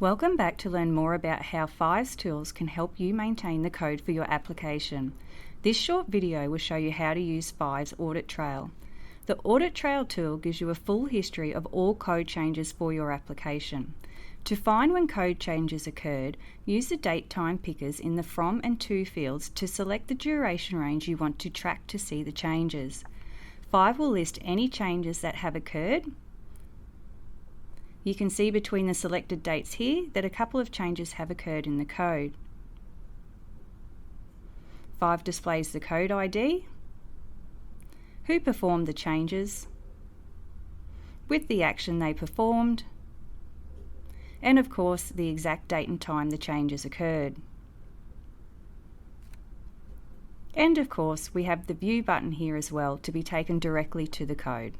Welcome back to learn more about how Five's tools can help you maintain the code for your application. This short video will show you how to use Five's Audit Trail. The Audit Trail tool gives you a full history of all code changes for your application. To find when code changes occurred, use the date time pickers in the From and To fields to select the duration range you want to track to see the changes. Five will list any changes that have occurred. You can see between the selected dates here that a couple of changes have occurred in the code. Five displays the code ID, who performed the changes, with the action they performed, and of course the exact date and time the changes occurred. And of course we have the View button here as well to be taken directly to the code.